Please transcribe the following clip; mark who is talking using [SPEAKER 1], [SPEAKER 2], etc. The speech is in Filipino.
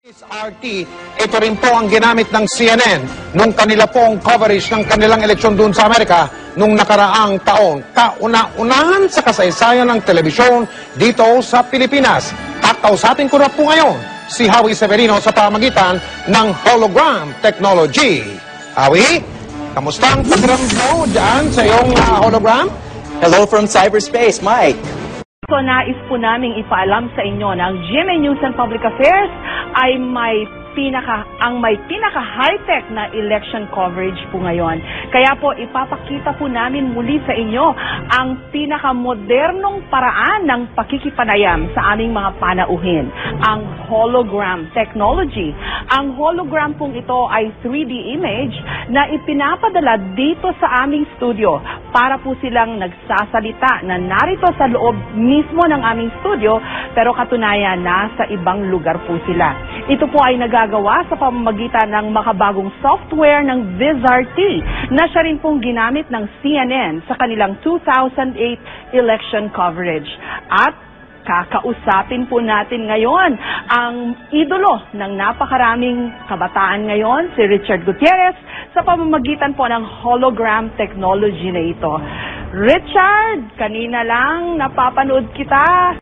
[SPEAKER 1] RT, ito rin po ang ginamit ng CNN nung kanila pong coverage ng kanilang eleksyon doon sa Amerika nung nakaraang taon. Kauna-unahan sa kasaysayan ng telebisyon dito sa Pilipinas. Kakausapin ko na po ngayon si Howie Severino sa pamagitan ng hologram technology. Howie, kamusta ang pakiramdam mo dyan sa iyong hologram?
[SPEAKER 2] Hello from cyberspace, Mike.
[SPEAKER 3] So nais po naming ipaalam sa inyo na ang GMA News and Public Affairs ay may pinaka high-tech na election coverage po ngayon. Kaya po ipapakita po namin muli sa inyo ang pinaka-modernong paraan ng pakikipanayam sa aming mga panauhin, ang hologram technology. Ang hologram pong ito ay 3D image na ipinapadala dito sa aming studio para po silang nagsasalita na narito sa loob mismo ng aming studio pero katunayan nasa ibang lugar po sila. Ito po ay nagagawa sa pamamagitan ng makabagong software ng VizRT na siya rin pong ginamit ng CNN sa kanilang 2008 election coverage. At kakausapin po natin ngayon ang idolo ng napakaraming kabataan ngayon, si Richard Gutierrez, sa pamamagitan po ng hologram technology na ito. Richard, kanina lang napapanood kita.